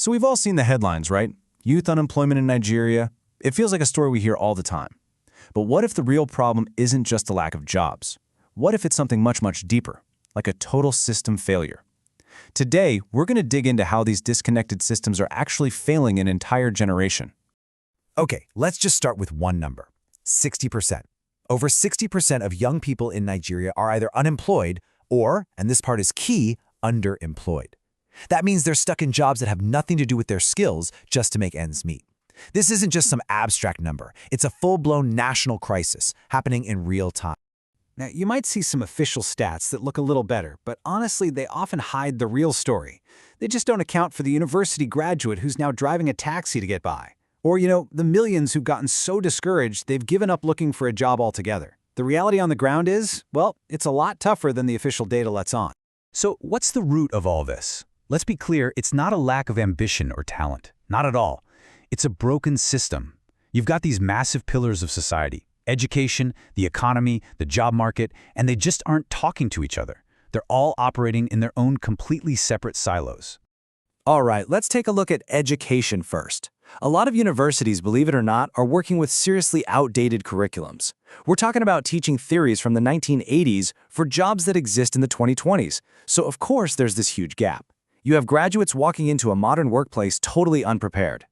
So we've all seen the headlines, right? Youth unemployment in Nigeria. It feels like a story we hear all the time. But what if the real problem isn't just the lack of jobs? What if it's something much, much deeper, like a total system failure? Today, we're going to dig into how these disconnected systems are actually failing an entire generation. Okay, let's just start with one number, 60%. Over 60% of young people in Nigeria are either unemployed or, and this part is key, underemployed. That means they're stuck in jobs that have nothing to do with their skills just to make ends meet. This isn't just some abstract number. It's a full-blown national crisis happening in real time. Now, you might see some official stats that look a little better, but honestly, they often hide the real story. They just don't account for the university graduate who's now driving a taxi to get by. Or, the millions who've gotten so discouraged they've given up looking for a job altogether. The reality on the ground is, well, it's a lot tougher than the official data lets on. So what's the root of all this? Let's be clear, it's not a lack of ambition or talent. Not at all. It's a broken system. You've got these massive pillars of society: education, the economy, the job market, and they just aren't talking to each other. They're all operating in their own completely separate silos. All right, let's take a look at education first. A lot of universities, believe it or not, are working with seriously outdated curriculums. We're talking about teaching theories from the 1980s for jobs that exist in the 2020s. So of course there's this huge gap. You have graduates walking into a modern workplace totally unprepared.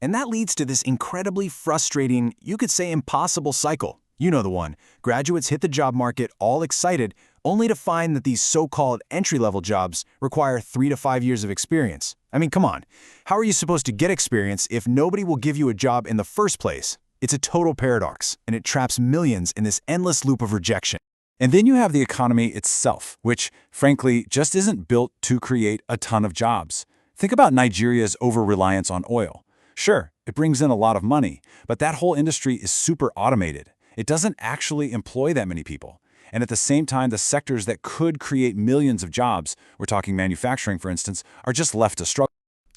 And that leads to this incredibly frustrating, you could say impossible cycle. You know the one. Graduates hit the job market all excited, only to find that these so-called entry-level jobs require 3 to 5 years of experience. I mean, come on. How are you supposed to get experience if nobody will give you a job in the first place? It's a total paradox, and it traps millions in this endless loop of rejection. And then you have the economy itself, which, frankly, just isn't built to create a ton of jobs. Think about Nigeria's over-reliance on oil. Sure, it brings in a lot of money, but that whole industry is super automated. It doesn't actually employ that many people. And at the same time, the sectors that could create millions of jobs, we're talking manufacturing, for instance, are just left to struggle.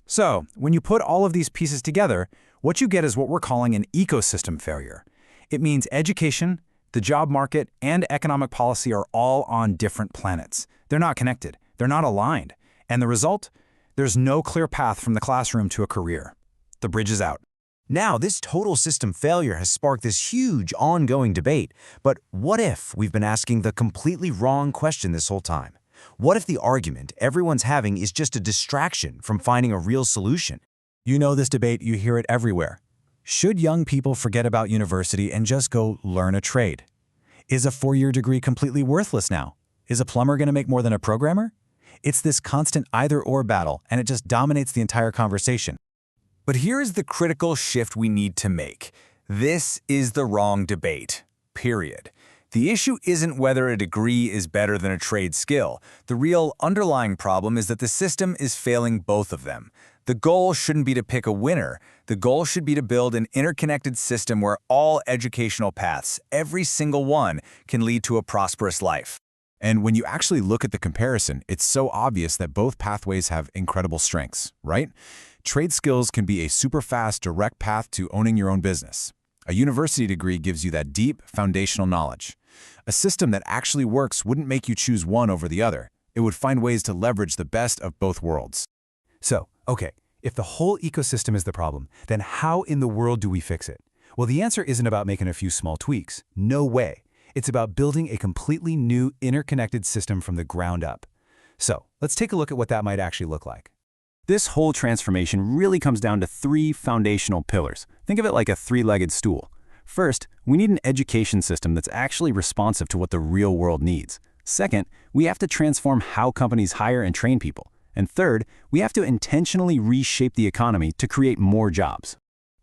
So, when you put all of these pieces together, what you get is what we're calling an ecosystem failure. It means education, the job market, and economic policy are all on different planets. They're not connected. They're not aligned. And the result? There's no clear path from the classroom to a career. The bridge is out. Now, this total system failure has sparked this huge ongoing debate. But what if we've been asking the completely wrong question this whole time? What if the argument everyone's having is just a distraction from finding a real solution? You know this debate, you hear it everywhere. Should young people forget about university and just go learn a trade? Is a 4-year degree completely worthless now? Is a plumber going to make more than a programmer? It's this constant either-or battle, and it just dominates the entire conversation. But here's the critical shift we need to make. This is the wrong debate, period. The issue isn't whether a degree is better than a trade skill. The real underlying problem is that the system is failing both of them. The goal shouldn't be to pick a winner. The goal should be to build an interconnected system where all educational paths, every single one, can lead to a prosperous life. And when you actually look at the comparison, it's so obvious that both pathways have incredible strengths, right? Trade skills can be a super fast, direct path to owning your own business. A university degree gives you that deep, foundational knowledge. A system that actually works wouldn't make you choose one over the other. It would find ways to leverage the best of both worlds. So, okay, if the whole ecosystem is the problem, then how in the world do we fix it? Well, the answer isn't about making a few small tweaks. No way. It's about building a completely new, interconnected system from the ground up. So, let's take a look at what that might actually look like. This whole transformation really comes down to 3 foundational pillars. Think of it like a 3-legged stool. First, we need an education system that's actually responsive to what the real world needs. Second, we have to transform how companies hire and train people. And third, we have to intentionally reshape the economy to create more jobs.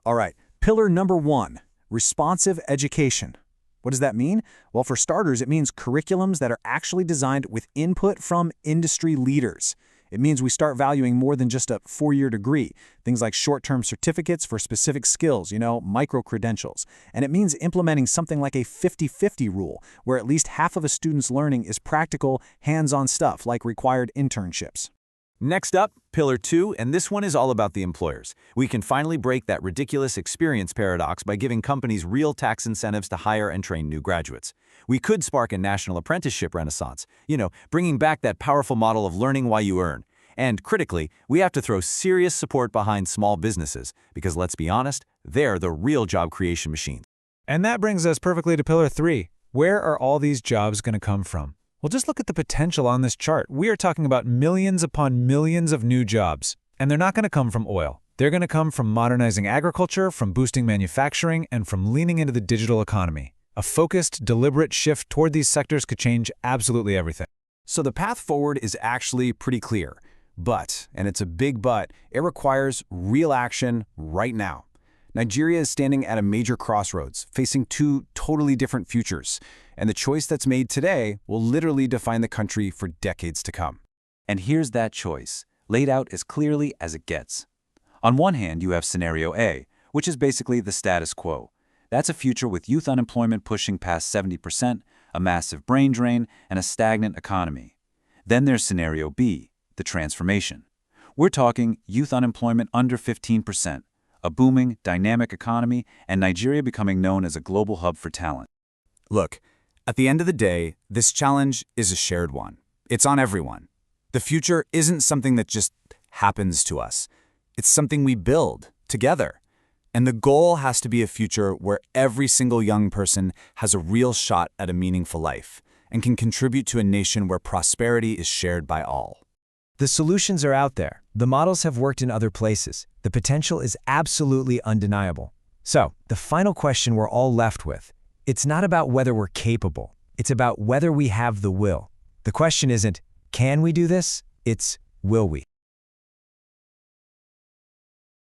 All right, pillar number 1, responsive education. What does that mean? Well, for starters, it means curriculums that are actually designed with input from industry leaders. It means we start valuing more than just a 4-year degree, things like short-term certificates for specific skills, micro-credentials. And it means implementing something like a 50-50 rule, where at least half of a student's learning is practical, hands-on stuff like required internships. Next up, pillar 2, and this one is all about the employers. We can finally break that ridiculous experience paradox by giving companies real tax incentives to hire and train new graduates. We could spark a national apprenticeship renaissance, bringing back that powerful model of learning while you earn. And critically, we have to throw serious support behind small businesses because let's be honest, they're the real job creation machines. And that brings us perfectly to Pillar 3. Where are all these jobs going to come from? Well, just look at the potential on this chart. We are talking about millions upon millions of new jobs. And they're not going to come from oil. They're going to come from modernizing agriculture, from boosting manufacturing, and from leaning into the digital economy. A focused, deliberate shift toward these sectors could change absolutely everything. So the path forward is actually pretty clear. But, and it's a big but, it requires real action right now. Nigeria is standing at a major crossroads, facing two totally different futures. And the choice that's made today will literally define the country for decades to come. And here's that choice, laid out as clearly as it gets. On one hand, you have Scenario A, which is basically the status quo. That's a future with youth unemployment pushing past 70%, a massive brain drain, and a stagnant economy. Then there's Scenario B, the transformation. We're talking youth unemployment under 15%, a booming, dynamic economy, and Nigeria becoming known as a global hub for talent. Look, at the end of the day, this challenge is a shared one. It's on everyone. The future isn't something that just happens to us. It's something we build together. And the goal has to be a future where every single young person has a real shot at a meaningful life and can contribute to a nation where prosperity is shared by all. The solutions are out there. The models have worked in other places. The potential is absolutely undeniable. So, the final question we're all left with, it's not about whether we're capable. It's about whether we have the will. The question isn't, can we do this? It's, will we?